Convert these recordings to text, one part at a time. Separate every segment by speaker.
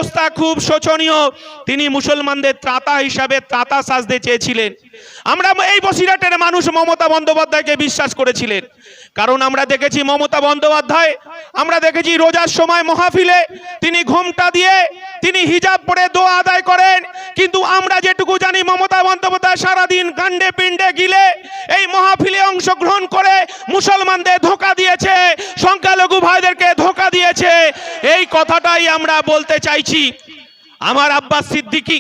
Speaker 1: অবস্থা খুব শোচনীয়। তিনি মুসলমানদের ত্রাতা হিসাবে ত্রাতা সাজতে চেয়েছিলেন। আমরা এই বসিরহাটের মানুষ মমতা বন্দ্যোপাধ্যায়কে বিশ্বাস করেছিলেন, কারণ আমরা দেখেছি মমতা বন্দ্যোপাধ্যায়, আমরা দেখেছি রোজার সময় মাহফিলে তিনি ঘোমটা দিয়ে তিনি হিজাব পরে দোয়া আদায় করেন। কিন্তু আমরা যেটুকু জানি মমতা বন্দ্যোপাধ্যায় সারাদিন গান্ডে পিণ্ডে গিলে এই মাহফিলে অংশগ্রহণ করে মুসলমানদের ধোঁকা দিয়েছে, সংখ্যালঘু ভাইদেরকে ধোঁকা দিয়েছে। এই কথাটাই আমরা বলতে চাইছি। আমার আব্বাস সিদ্দিকী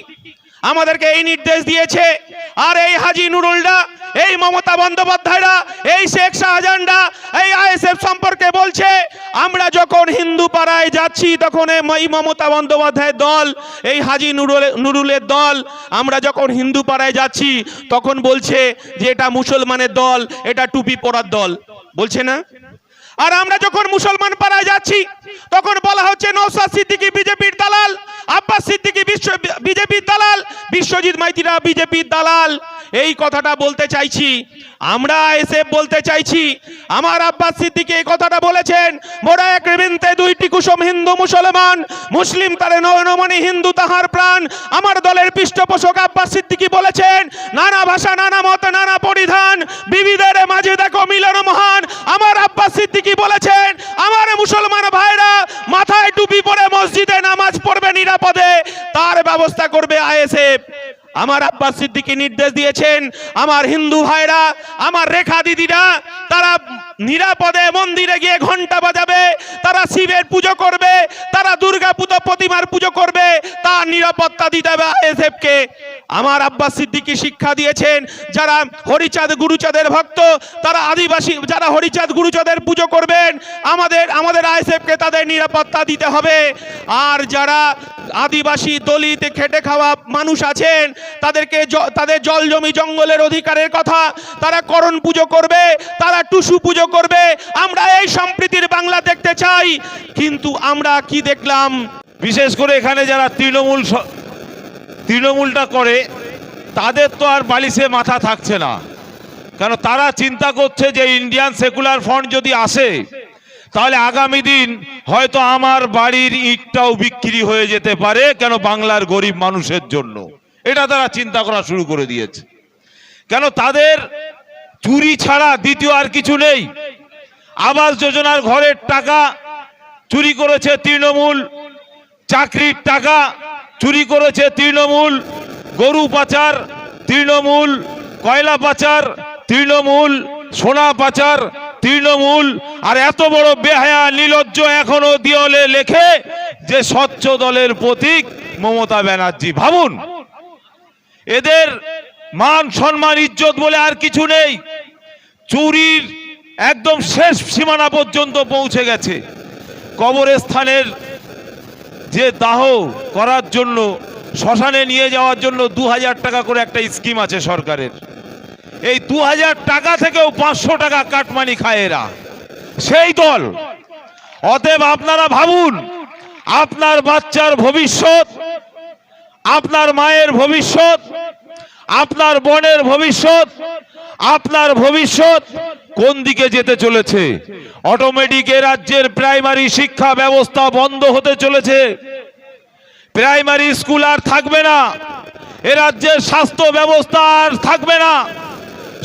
Speaker 1: আমাদেরকে এই নির্দেশ দিয়েছে, আর এই হাজি নুরুলরা, এই মমতা বন্দ্যোপাধ্যায়রা, এই শেখ শাহজাহানরা এই আইএসএফ সম্পর্কে বলছে। আমরা যখন হিন্দু পাড়ায় যাচ্ছি তখন এই মমতা বন্দ্যোপাধ্যায়ের দল, এই হাজি নুরুলের দল, আমরা যখন হিন্দু পাড়ায় যাচ্ছি তখন বলছে যে এটা মুসলমানের দল, এটা টুপি পরার দল, বলছে না? আর আমরা যখন মুসলমান পাড়ায় যাচ্ছি তখন বলা হচ্ছে নওশাদ সিদ্দিকী বিজেপির দালাল, আব্বাস সিদ্দিকী বিজেপির দালাল, বিশ্বজিৎ মাইতিরা বিজেপির দালাল। এই কথাটা বলতে চাইছি, আমরা আইএসএফ বলতে চাইছি। আমার আব্বাস সিদ্দিকী এই কথাটা বলেছেন, মোরা এক বৃন্তে দুইটি কুসুম, হিন্দু মুসলমান, মুসলিম তারে নয়নমণি, হিন্দু তাহার প্রাণ। আমার দলের পৃষ্ঠপোষক আব্বাস সিদ্দিকী বলেছেন, নানা ভাষা, নানা মত, নানা পরিধান, বিবিধের মাঝে দেখো মিলন মহান। আমার আব্বাস সিদ্দিকী বলেছেন, আমার মুসলমান ভাইরা মাথায় টুপি পরে মসজিদে নামাজ পড়বে নিরাপদে, তার ব্যবস্থা করবে আইএসএফ। আমার আব্বাস সিদ্দিকী নির্দেশ দিয়েছেন, আমার হিন্দু ভাইরা, আমার রেখা দিদিরা, তারা নিরাপদে মন্দিরে গিয়ে ঘন্টা বাজাবে, তারা শিবের পুজো করবে, তারা দুর্গা প্রতিমার পুজো করবে, তার নিরাপত্তা দিতে হবে আইএসএফকে। আমার আব্বাস সিদ্দিকী শিক্ষা দিয়েছেন, যারা হরিচাঁদ গুরুচাঁদের ভক্ত, তারা আদিবাসী যারা হরিচাঁদ গুরুচাঁদের পুজো করবেন, আমাদের আইএসএফকে তাদের নিরাপত্তা দিতে হবে। আর যারা আদিবাসী দলিত খেটে খাওয়া মানুষ আছেন তাদের জল জমি জঙ্গলের অধিকারের কথা, তারা করণ পুজো করবে, তারা টুসু পুজো করবে। আমরা এই সম্প্রীতির বাংলা দেখতে চাই, কিন্তু আমরা কি দেখলাম?
Speaker 2: বিশেষ করে এখানে যারা তৃণমূলটা করে তাদের তো আর বালিশে মাথা থাকছে না, কারণ তারা চিন্তা করছে যে ইন্ডিয়ান সেকুলার ফ্রন্ট যদি আসে তাহলে আগামী দিন হয়তো আমার বাড়ির ইটটাও বিক্রি হয়ে যেতে পারে, কেন বাংলার গরিব মানুষের জন্য। এটা তারা চিন্তা করা শুরু করে দিয়েছে, কেন তাদের চুরি ছাড়া দ্বিতীয় আর কিছু নেই। আবাস যোজনার ঘরের টাকা চুরি করেছে তৃণমূল, চাকরির টাকা চুরি করেছে তৃণমূল, গরু পাচার তৃণমূল, কয়লা পাচার তৃণমূল, সোনা পাচার তৃণমূল। আর এত বড় বেহায়া নির্লজ্জ এখনো দেওয়ালে লেখে যে স্বচ্ছ দলের প্রতীক মমতা ব্যানার্জি। ভাবুন, এদের মান সম্মান ইজ্জত বলে আর কিছু নেই। চুরির একদম শেষ সীমানা পর্যন্ত পৌঁছে গেছে। কবরস্থানের যে দাহ করার জন্য, শ্মশানে নিয়ে যাওয়ার জন্য 2000 টাকা করে একটা স্কিম আছে সরকারের। এই 2000 টাকা থেকেও 500 টাকা কাটমানি খায় এরা, সেই দল। অতএব আপনারা ভাবুন, আপনার বাচ্চার ভবিষ্যৎ, আপনার মায়ের ভবিষ্যৎ, আপনার বোনের ভবিষ্যৎ, আপনার ভবিষ্যৎ কোন দিকে যেতে চলেছে। অটোমেটিক এ রাজ্যের প্রাইমারি শিক্ষা ব্যবস্থা বন্ধ হতে চলেছে। প্রাইমারি স্কুল আর থাকবে না, এ রাজ্যের স্বাস্থ্য ব্যবস্থা আর থাকবে না।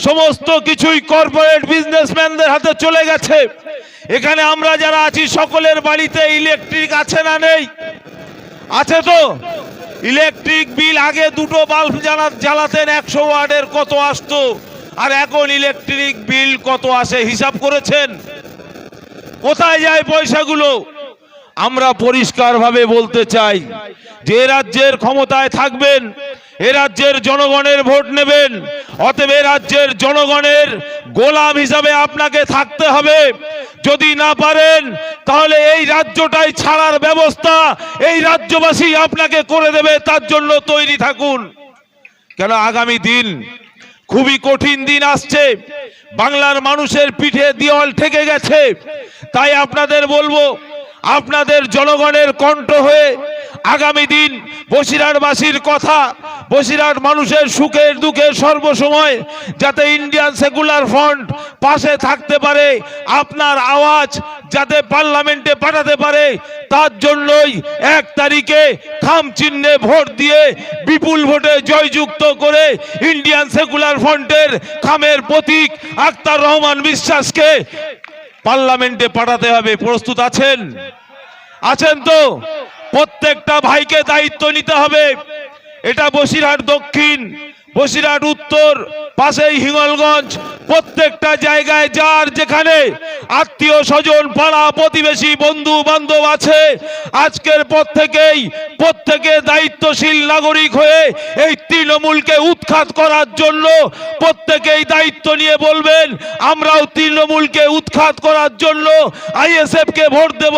Speaker 2: সমস্ত কিছুই কর্পোরেট বিজনেসম্যানদের হাতে চলে গেছে। এখানে আমরা যারা আছি সকলের বাড়িতে ইলেকট্রিক আছে না নেই? আছে তো? ইলেকট্রিক বিল আগে 2টো বাল্ব জ্বালাতেন 100 ওয়াটের কত আসতো, আর এখন ইলেকট্রিক বিল কত আসে হিসাব করেছেন? কোথায় যায় পয়সাগুলো? আমরা পরিষ্কারভাবে বলতে চাই যে রাজ্যের ক্ষমতায় থাকবেন, এ রাজ্যের জনগণের ভোট নেবেন। অতএব এ রাজ্যের জনগণের গোলাম হিসাবে আপনাকে থাকতে হবে। যদি না পারেন তাহলে এই রাজ্যটাই ছাড়ার ব্যবস্থা এই রাজ্যবাসী আপনাকে করে দেবে, তার জন্য তৈরি থাকুন। কেন আগামী দিন খুবই কঠিন দিন আসছে, বাংলার মানুষের পিঠে দেওয়াল ঠেকে গেছে। তাই আপনাদের বলবো, আপনাদের জনগণের কণ্ঠ হয়ে আগামী দিন বসিরহাটবাসীর কথা, বসিরহাট মানুষের সুখের দুঃখের সর্বসময় যাতে ইন্ডিয়ান সেকুলার ফ্রন্ট পাশে থাকতে পারে, আপনার আওয়াজ যাতে পার্লামেন্টে পাঠাতে পারে, তার জন্যই 1 তারিখে খাম চিহ্নে ভোট দিয়ে বিপুল ভোটে জয়যুক্ত করে ইন্ডিয়ান সেকুলার ফ্রন্টের খামের প্রতীক আখতার রহমান বিশ্বাসকে পার্লামেন্টে পাঠাতে হবে। প্রস্তুত আছেন? আছেন তো? প্রত্যেকটা ভাইকে দায়িত্ব নিতে হবে। এটা বসিরহাট দক্ষিণ, বসিরহাট উত্তর, পাশেই হিঙ্গলগঞ্জ, প্রত্যেকটা জায়গায় যার যেখানে আত্মীয় স্বজন পাড়া প্রতিবেশী বন্ধু বান্ধব আছে, আজকের পর থেকেই প্রত্যেকে দায়িত্বশীল নাগরিক হয়ে এই তৃণমূলকে উৎখাত করার জন্য প্রত্যেকেই দায়িত্ব নিয়ে বলবেন আমরাও তৃণমূলকে উৎখাত করার জন্য আইএসএফ কে ভোট দেব।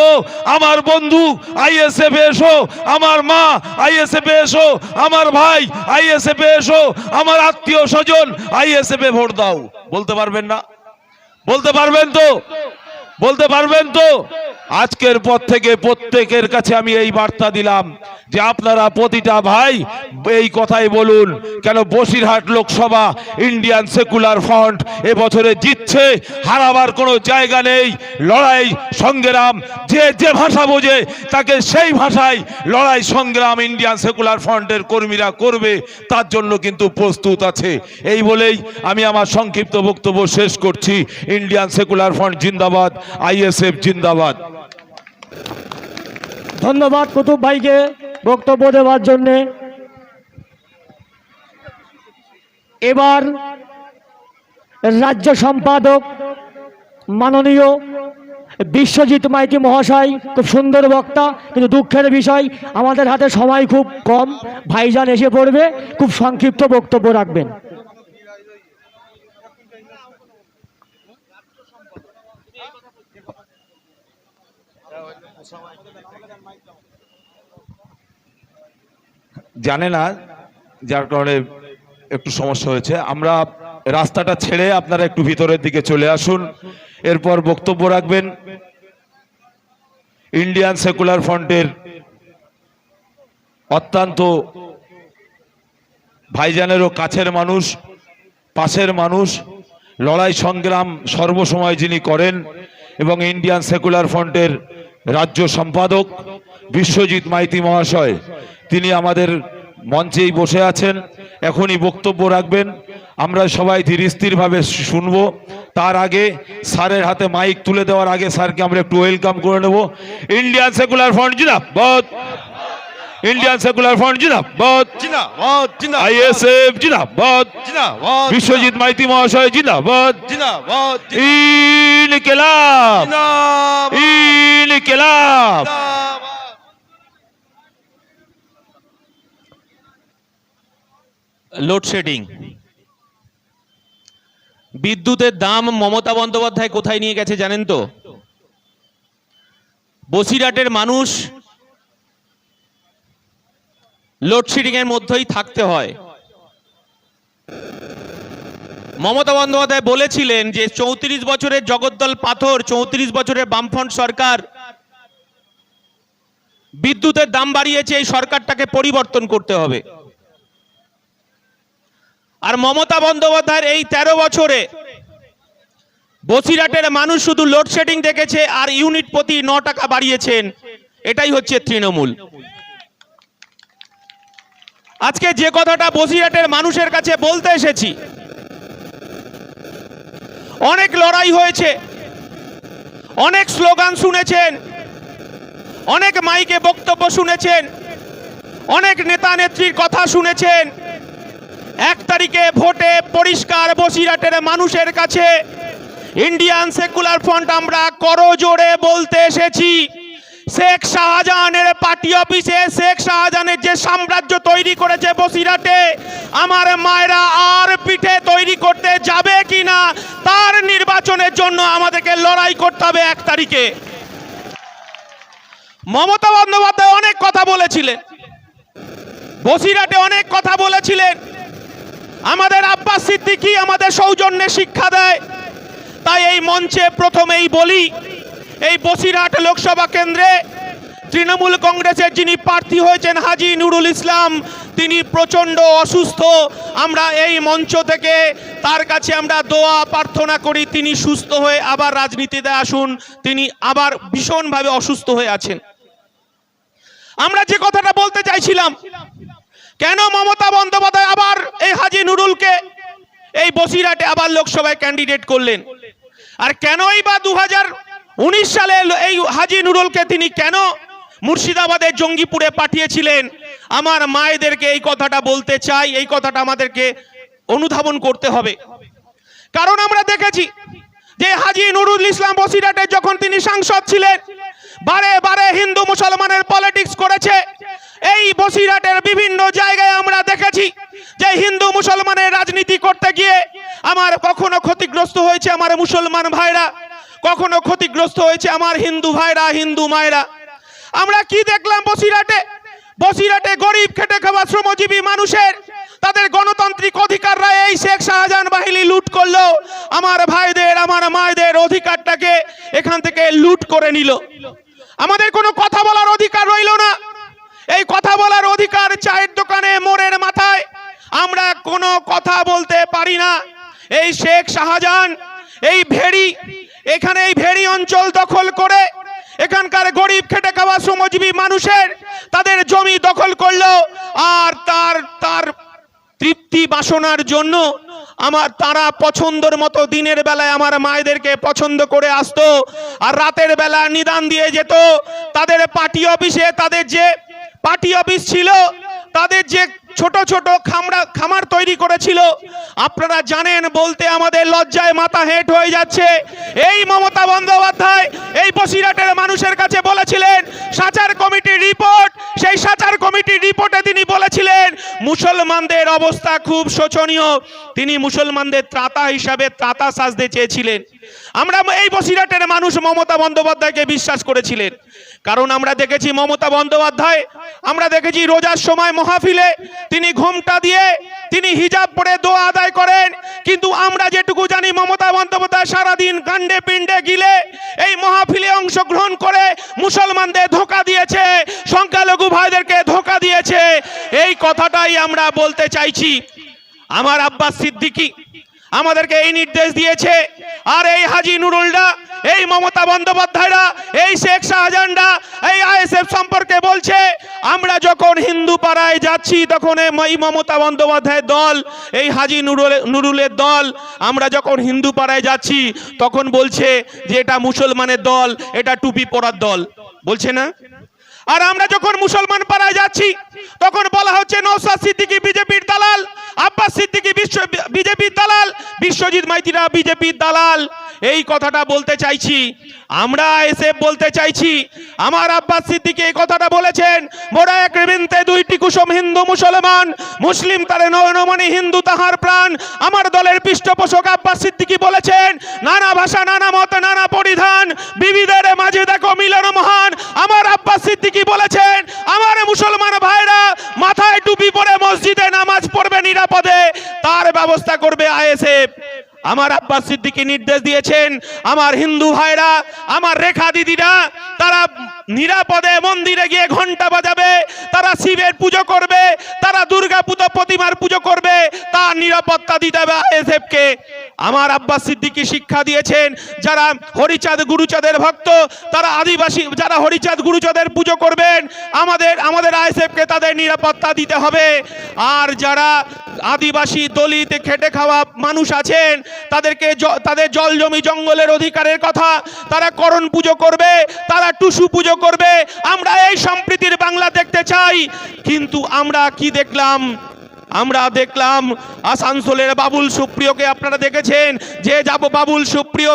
Speaker 2: আমার বন্ধু আইএসএফ এসো, আমার মা আইএসএফ এসো, আমার ভাই আইএসএফ এসো, আমার আত্মীয় স্বজন আইএসএফ এ ভোট দাও। বলতে পারবেন না? বলতে পারবেন তো? বলতে পারবেন তো? আজকের পর থেকে প্রত্যেকের কাছে আমি এই বার্তা দিলাম যে আপনারা প্রতিটা ভাই এই কথাই বলুন। কেন Basirhat Lok Sabha Indian secular front এবছরে জিতছে, হারাবার কোনো জায়গা নেই। লড়াই সংগ্রাম যে যে ভাষা বোঝে তাকে সেই ভাষায় লড়াই সংগ্রাম ইন্ডিয়ান সেকুলার ফ্রন্টের কর্মীরা করবে, তার জন্য কিন্তু প্রস্তুত আছে। এই বলেই আমি আমার সংক্ষিপ্ত বক্তব্য শেষ করছি। ইন্ডিয়ান সেকুলার ফ্রন্ট জিন্দাবাদ, আইএসএফ জিন্দাবাদ।
Speaker 3: ধন্যবাদ কুতুব ভাইকে বক্তব্য দেওয়ার জন্যে। এবার রাজ্য সম্পাদক মাননীয় বিশ্বজিৎ মাইতি মহাশয়, খুব সুন্দর বক্তা, কিন্তু দুঃখের বিষয় আমাদের হাতে সময় খুব কম। ভাইজান এসে পড়বে, খুব সংক্ষিপ্ত বক্তব্য রাখবেন।
Speaker 2: জানে না, যার কারণে একটু সমস্যা হয়েছে। আমরা রাস্তাটা ছেড়ে আপনারা একটু ভিতরের দিকে চলে আসুন। এরপর বক্তব্য রাখবেন ইন্ডিয়ান সেকুলার ফ্রন্টের অত্যন্ত ভাইজানেরও কাছের মানুষ, পাশের মানুষ, লড়াই সংগ্রাম সর্বসময় যিনি করেন এবং ইন্ডিয়ান সেকুলার ফ্রন্টের রাজ্য সম্পাদক বিশ্বজিৎ মাইতি মহাশয়, তিনি আমাদের মঞ্চেই বসে আছেন, এখনই বক্তব্য রাখবেন। আমরা সবাই ধীর স্থিরভাবে শুনবো। তার আগে স্যারের হাতে মাইক তুলে দেওয়ার আগে স্যারকে আমরা একটু ওয়েলকাম করে নেব। ইন্ডিয়ান সেকুলার ফ্রন্ট জিন্দাবাদ, ইন্ডিয়ান সেকুলার ফ্রন্ট জিন্দাবাদ,
Speaker 4: জিন্দাবাদ, জিন্দাবাদ,
Speaker 2: আইএসএফ জিন্দাবাদ,
Speaker 4: জিন্দাবাদ,
Speaker 2: বিশ্বজিৎ মাইতি মহাশয় জিন্দাবাদ,
Speaker 4: জিন্দাবাদ,
Speaker 2: ইনকিলাব,
Speaker 4: জিন্দাবাদ,
Speaker 2: ইনকিলাব।
Speaker 1: লোডশেডিং, বিদ্যুতের দাম মমতা বন্দ্যোপাধ্যায় কোথায় নিয়ে গেছে জানেন তো? বসিরহাটের মানুষ লোডশেডিং এর মধ্যেই থাকতে হয়। মমতা বন্দ্যোপাধ্যায় বলেছিলেন যে 34 বছরের জগদ্দল পাথর, 34 বছরের বামফ্রন্ট সরকার বিদ্যুতের দাম বাড়িয়েছে, এই সরকারটাকে পরিবর্তন করতে হবে। আর মমতা বন্দ্যোপাধ্যায়ের এই 13 বছরে বসিরহাটের মানুষ শুধু লোডশেডিং দেখেছে আর ইউনিট প্রতি 9 টাকা বাড়িয়েছেন। এটাই হচ্ছে তৃণমূল। আজকে যে কথাটা বসিরহাটের মানুষের কাছে বলতে এসেছি, অনেক লড়াই হয়েছে, অনেক স্লোগান শুনেছেন, অনেক মাইকে বক্তব্য শুনেছেন, অনেক নেতা নেত্রীর কথা শুনেছেন। 1 তারিখে ভোটে পরিষ্কার বসিরহাটের মানুষের কাছে ইন্ডিয়ান সেকুলার ফ্রন্ট আমরা করজোড়ে বলতে এসেছি, শেখ শাহজাহানের পার্টি অফিসে শেখ শাহজাহানের যে সাম্রাজ্য তৈরি করেছে বসিরহাটে, আমার মায়েরা আর পিঠে তৈরি করতে যাবে কিনা তার নির্বাচনের জন্য আমাদেরকে লড়াই করতে হবে 1 তারিখে। মমতা বন্দ্যোপাধ্যায় অনেক কথা বলেছিলেন, বসিরহাটে অনেক কথা বলেছিলেন। আমাদের আব্বাস সিদ্দিকী আমাদের সৌজন্যে শিক্ষা দেয়। তাই এই মঞ্চে প্রথমেই বলি, এই বসিরহাট লোকসভা কেন্দ্রে তৃণমূল কংগ্রেসের যিনি প্রার্থী হয়েছেন হাজী নুরুল ইসলাম, তিনি প্রচণ্ড অসুস্থ। আমরা এই মঞ্চ থেকে তার কাছে আমরা দোয়া প্রার্থনা করি তিনি সুস্থ হয়ে আবার রাজনীতিতে আসুন। তিনি আবার ভীষণভাবে অসুস্থ হয়ে আছেন। আমরা যে কথাটা বলতে চাইছিলাম, কেন মমতা বন্দ্যোপাধ্যায় আবার এই হাজী নুরুলকে এই বসিরহাটে আবার লোকসভায় ক্যান্ডিডেট করলেন, আর কেনই বা 2019 সালে এই হাজী নুরুলকে তিনি কেন মুর্শিদাবাদের জঙ্গিপুরে পাঠিয়েছিলেন? আমার মায়েদেরকে এই কথাটা বলতে চাই, এই কথাটা আমাদেরকে অনুধাবন করতে হবে। কারণ আমরা দেখেছি যে হাজী নুরুল ইসলাম বসিরহাটে যখন তিনি সাংসদ ছিলেন, বারে বারে হিন্দু মুসলমানের পলিটিক্স করেছে। এই বসিরহাটের বিভিন্ন জায়গায় আমরা দেখেছি যে হিন্দু মুসলমানের রাজনীতি করতে গিয়ে আমার কখনো ক্ষতিগ্রস্ত হয়েছে আমার মুসলমান ভাইরা, কখনো ক্ষতিগ্রস্ত হয়েছে আমার হিন্দু ভাইরা, হিন্দু মায়েরা। আমরা কি দেখলাম বসিরহাটে গরিব খেটে খাওয়া শ্রমজীবী মানুষের তাদের গণতান্ত্রিক অধিকাররা এই শেখ শাহজাহান বাহিনী লুট করলো। আমার ভাইদের, আমার মায়েদের অধিকারটাকে এখান থেকে লুট করে নিল। আমাদের কোনো কথা বলার অধিকার রইল না। এই কথা বলার অধিকার চায়ের দোকানে মোড়ের মাথায় আমরা কোনো কথা বলতে পারি না। এই শেখ শাহজাহান এই ভেড়ি অঞ্চল দখল করে এখানকার গরিব খেটে খাওয়া শ্রমজীবী মানুষের তাদের জমি দখল করলো, আর তার তৃপ্তি বাসনার জন্য তারা পছন্দের মতো দিনের বেলায় আমার মায়েদেরকে পছন্দ করে আসতো, আর রাতের বেলা নিদান দিয়ে যেত। তাদের পার্টি অফিসে, তাদের যে পার্টি অফিস ছিল, তাদের যে ছোট ছোট খামার তৈরি করেছিল, আপনারা জানেন, বলতে আমাদের লজ্জায় মাথা হেঁট হয়ে যাচ্ছে। এই মমতা বন্দ্যোপাধ্যায় এই বসিরহাটের মানুষের কাছে বলেছিলেন সাচার কমিটির রিপোর্ট, সেই সাচার কমিটির রিপোর্টে তিনি বলেছিলেন মুসলমানদের অবস্থা খুব শোচনীয়। তিনি মুসলমানদের ত্রাতা হিসাবে ত্রাতা সাজতে চেয়েছিলেন। আমরা এই বসিরহাটের মানুষ মমতা বন্দ্যোপাধ্যায়কে বিশ্বাস করেছিলেন, কারণ আমরা দেখেছি মমতা বন্দ্যোপাধ্যায়, আমরা দেখেছি রোজার সময় মাহফিলে তিনি ঘোমটা দিয়ে তিনি হিজাব পরে দোয়া আদায় করেন। কিন্তু আমরা যেটুকু জানি মমতা বন্দ্যোপাধ্যায় সারাদিন গান্ডে পিণ্ডে গিলে এই মাহফিলে অংশগ্রহণ করে মুসলমানদের ধোঁকা দিয়েছে, সংখ্যালঘু ভাইদেরকে ধোঁকা দিয়েছে। এই কথাটাই আমরা বলতে চাইছি। আমার আব্বাস সিদ্দিকী আমাদেরকে এই নির্দেশ দিয়েছে, আর এই হাজী নুরুলরা, এই মমতা বন্দ্যোপাধ্যায়রা, এই শেখ শাহজাহানরা এই আইএসএফ সম্পর্কে বলছে। আমরা যখন হিন্দু পাড়ায় যাচ্ছি তখন এই মমতা বন্দ্যোপাধ্যায়ের দল, এই হাজী নুরুলের দল, আমরা যখন হিন্দু পাড়ায় যাচ্ছি তখন বলছে যে এটা মুসলমানের দল, এটা টুপি পরার দল, বলছে না? আর আমরা যখন মুসলমান পাড়ায় যাচ্ছি তখন বলা হচ্ছে নওশাদ সিদ্দিকী বিজেপির দালাল, আব্বাস সিদ্দিকী বিজেপির দালাল, বিশ্বজিৎ মাইতিরা বিজেপির দালাল। এই কথাটা বলতে চাইছি, আমরা এসে বলতে চাইছি। আমার আব্বাস সিদ্দিকী এই কথাটা বলেছেন, মোরা এক রেবিনতে দুইটি কুসুম হিন্দু মুসলমান, মুসলিম তারে নয়নমণি, হিন্দু তাহার প্রাণ। আমার দলের পৃষ্ঠপোষক আব্বাস সিদ্দিকী বলেছেন, নানা ভাষা, নানা মত, নানা পরিধান, বিবিধের মাঝে দেখো মিলন মহান। আমার আব্বাস সিদ্দিকী বলেছেন, আমার মুসলমান ভাইরা মাথায় টুপি পরে মসজিদে নামাজ পড়বে নিরাপদে, তার ব্যবস্থা করবে আইএসএফ। আমার আব্বাস সিদ্দিকী নির্দেশ দিয়েছেন, আমার হিন্দু ভাইরা, আমার রেখা দিদিরা, তারা নিরাপদে মন্দিরে গিয়ে ঘন্টা বাজাবে, তারা শিবের পুজো করবে, তারা দুর্গা প্রতিমার পুজো করবে, তার নিরাপত্তা দিতে হবে আইএসএফকে। আমার আব্বাস সিদ্দিকী শিক্ষা দিয়েছেন, যারা হরিচাঁদ গুরুচাঁদের ভক্ত, তারা আদিবাসী, যারা হরিচাঁদ গুরুচাঁদের পুজো করবেন, আমাদের আইএসএফকে তাদের নিরাপত্তা দিতে হবে। আর যারা আদিবাসী দলিত খেটে খাওয়া মানুষ আছেন, তাদেরকে তাদের জল জমি জঙ্গলের অধিকারের কথা, তারা করণ পুজো করবে, তারা টুসু পুজো করবে। আমরা এই সম্প্রীতির বাংলা দেখতে চাই, কিন্তু আমরা কি দেখলাম? আমরা দেখলাম আসানসোলের বাবুল সুপ্রিয়কে, আপনারা দেখেছেন যে বাবুল সুপ্রিয়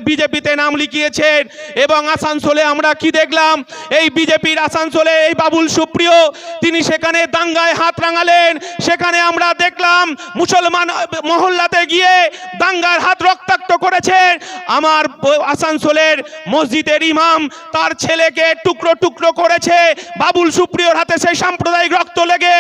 Speaker 1: বিজেপিতে নাম লিখিয়েছেন, এবং আসানসোলে আমরা কি দেখলাম? এই বিজেপির আসানসোলে এই বাবুল সুপ্রিয় তিনি সেখানে দাঙ্গায় হাত রাঙালেন। সেখানে আমরা দেখলাম মুসলমান মহল্লাতে গিয়ে দাঙ্গার হাত রক্তাক্ত করেছেন। আমার আসানসোলের মসজিদের ইমাম তার ছেলেকে টুকরো টুকরো করেছে বাবুল সুপ্রিয়র হাতে সেই সাম্প্রদায়িক রক্ত লেগে।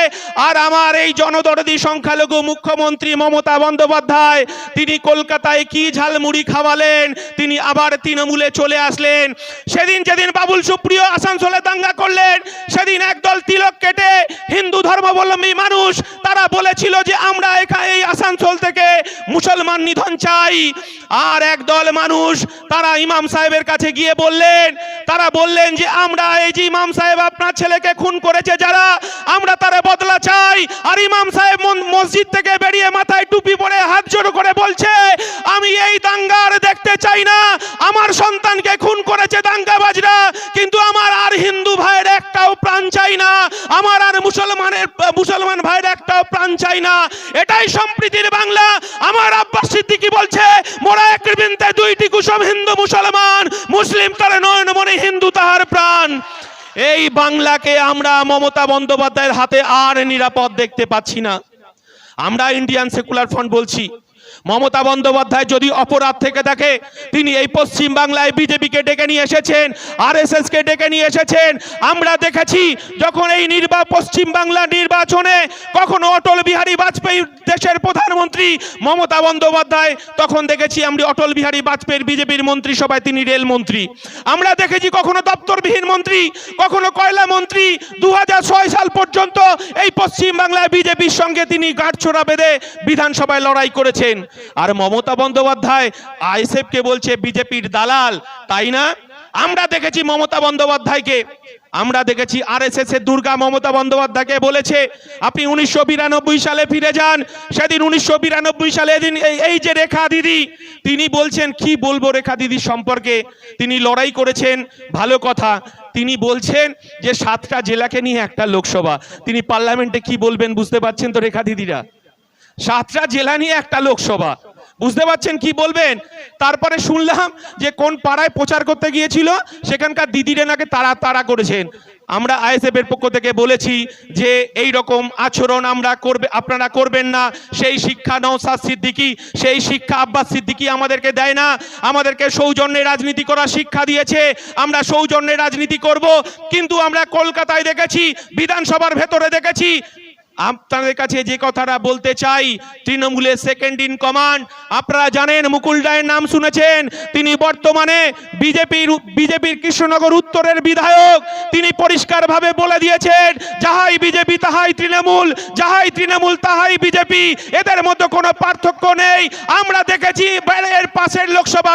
Speaker 1: আর আমার এই জনদরদি সংখ্যালঘু মুখ্যমন্ত্রী মমতা বন্দ্যোপাধ্যায় তিনি কলকাতায় কি ঝালমুড়ি খাওয়ালেন, তিনি আবার তৃণমূলে চলে আসলেন। সেদিন যেদিন বাবুল সুপ্রিয় আসানসোলে দাঙ্গা করলেন, সেদিন একদল তিলক কেটে হিন্দু ধর্মাবলম্বী মানুষ তারা বলেছিল যে আমরা এই আসানসোল থেকে মুসলমান নিধন চাই। আর একদল মানুষ তারা ইমাম সাহেবের কাছে গিয়ে তারা বললেন যে আমরা এই যে ইমাম সাহেব আপনার ছেলেকে খুন করেছে যারা, আমরা তারা বদলা চাই। আর ইমাম সাহেব মসজিদ থেকে বেরিয়ে মাথায় টুপি পরে হাত জোড় করে বলছে আমি এই দাঙ্গার দেখতে চাই না, আমার সন্তানকে খুন করেছে দাঙ্গাবাজরা, কিন্তু আমার আর হিন্দু ভাইয়ের একটাও প্রাণ চাই না, আমার আর মুসলমান ভাইয়ের একটাও প্রাণ চাই না। এটাই সম্প্রীতির বাংলা। আমার আব্বাস সিদ্দিকী বলছে মোরা এক বৃন্তে দুইটি কুসুম, হিন্দু মুসলমান, মুসলিম তার নয়ন মনে, হিন্দু তাহার প্রাণ। এই বাংলাকে আমরা মমতা বন্দ্যোপাধ্যায়ের হাতে আর নিরাপদ দেখতে পাচ্ছি না। আমরা ইন্ডিয়ান সেকুলার ফ্রন্ট বলছি, মমতা বন্দ্যোপাধ্যায় যদি অপরাধ থেকে থাকে, তিনি এই পশ্চিম বাংলায় বিজেপিকে ডেকে নিয়ে এসেছেন, আরএসএসকে ডেকে নিয়ে এসেছেন। আমরা দেখেছি যখন এই পশ্চিম বাংলা নির্বাচনে কখনো অটল বিহারী বাজপেয়ী দেশের প্রধানমন্ত্রী মমতা বন্দ্যোপাধ্যায়, তখন দেখেছি আমরা অটল বিহারী বাজপেয়ীর বিজেপির মন্ত্রিসভায় তিনি রেল মন্ত্রী। আমরা দেখেছি কখনো দপ্তরবিহীন মন্ত্রী, কখনো কয়লা মন্ত্রী। 2006 সাল পর্যন্ত এই পশ্চিম বাংলায় বিজেপির সঙ্গে তিনি গাঁটছড়া বেঁধে বিধানসভায় লড়াই করেছেন। আর মমতা বন্দ্যোপাধ্যায় আইএসএফকে বলছে বিজেপির দালাল, তাই না? আমরা দেখেছি মমতা বন্দ্যোপাধ্যায়কে, আমরা দেখেছি আরএসএস এর দুর্গা মমতা বন্দ্যোপাধ্যায়কে বলেছে আপনি 1992 সালে ফিরে যান। সেদিন 1992 সালে এই যে রেখা দিদি, তিনি বলছেন কি বলবো রেখা দিদির সম্পর্কে, তিনি লড়াই করেছেন, ভালো কথা। তিনি বলছেন যে 7টা জেলাকে নিয়ে একটা লোকসভা, তিনি পার্লামেন্টে কি বলবেন বুঝতে পারছেন তো রেখা দিদিরা? 7টা জেলা নিয়ে একটা লোকসভা, বুঝতে পারছেন কি বলবেন? তারপরে শুনলাম যে কোন পাড়ায় প্রচার করতে গিয়েছিল, সেখানকার দিদিরা নাকি তাড়া করেছেন। আমরা আইএসএফ এর পক্ষ থেকে বলেছি যে এই রকম আচরণ আপনারা করবেন না। সেই শিক্ষা নওশাদ সিদ্দিকী, সেই শিক্ষা আব্বাস সিদ্দিকী আমাদেরকে দেয় না। আমাদেরকে সৌজন্যে রাজনীতি করার শিক্ষা দিয়েছে, আমরা সৌজন্যে রাজনীতি করব। কিন্তু আমরা কলকাতায় দেখেছি, বিধানসভার ভেতরে দেখেছি। আপনাদের কাছে যে কথাটা বলতে চাই, তৃণমূলের সেকেন্ড ইন কমান্ড আপনারা জানেন, মুকুল রায়ের নাম শুনেছেন, তিনি বর্তমানে বিজেপির কৃষ্ণনগর উত্তরের বিধায়ক। তিনি পরিষ্কারভাবে বলে দিয়েছেন যাহাই বিজেপি তাহাই তৃণমূল, যাহাই তৃণমূল তাহাই বিজেপি, এদের মধ্যে কোনো পার্থক্য নেই। আমরা দেখেছি এর পাশের লোকসভা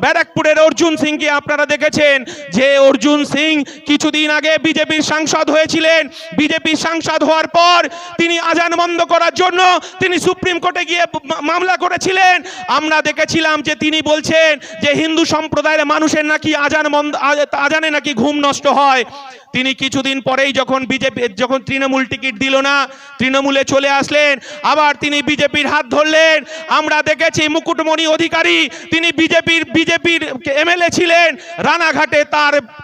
Speaker 1: ব্যারাকপুরের অর্জুন সিংকে আপনারা দেখেছেন, যে অর্জুন সিং কিছুদিন আগে বিজেপির সাংসদ হয়েছিলেন। বিজেপির সাংসদ হওয়ার পর তিনি আজান বন্ধ করার জন্য তিনি সুপ্রিম কোর্টে গিয়ে মামলা করেছিলেন। আমরা দেখেছিলাম যে তিনি বলছেন যে হিন্দু সম্প্রদায়ের মানুষের নাকি আজানে নাকি ঘুম নষ্ট হয়। তিনি কিছুদিন পরেই যখন তৃণমূল টিকিট দিল না, তৃণমূলে চলে আসলেন, আবার তিনি বিজেপির হাত ধরলেন। আমরা দেখেছি মুকুটমণি অধিকারী, তিনি বিজেপির এমএলএ ছিলেন রানাঘাটে,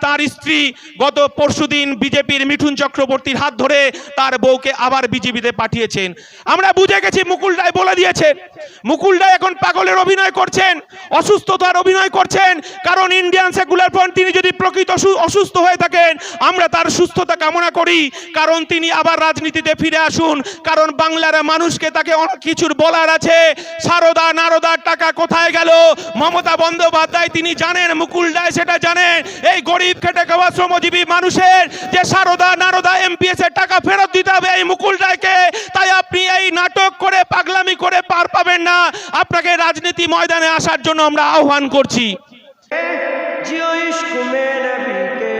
Speaker 1: তার স্ত্রী গত পরশুদিন বিজেপির মিঠুন চক্রবর্তীর হাত ধরে তার বউকে আবার বিজেপিতে পাঠিয়েছেন। আমরা বুঝে গেছি মুকুল রায় বলে দিয়েছেন, মুকুল রায় এখন পাগলের অভিনয় করছেন, অসুস্থতার অভিনয় করছেন। কারণ ইন্ডিয়ান সেকুলার ফ্রন্ট তিনি যদি প্রকৃত অসুস্থ হয়ে থাকেন, আমরা তার সুস্থতা কামনা করি। কারণ তিনি আবার রাজনীতিতে ফিরে আসুন, কারণ বাংলার মানুষকে তাকে অনেক কিছুর বলার আছে। সারদা নারদার টাকা কোথায় গেল মমতা বন্দ্যোপাধ্যায় তিনি জানেন, মুকুল রায় সেটা জানেন। এই গরিব খেটে খাওয়া শ্রমজীবী মানুষের যে সারদা নারদা এমপিএস এর টাকা ফেরত দিতে হবে এই মুকুল রায়কে। তাই আপনি এই নাটক করে পাগলামি করে পার পাবেন না। আপনাকে রাজনীতি ময়দানে আসার জন্য আমরা আহ্বান করছি।
Speaker 5: जियो इश्क में नबी के,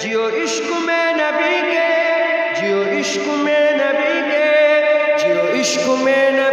Speaker 5: जियो इश्क में नबी के, जियो इश्क में नबी के, जियो इश्क में नबी।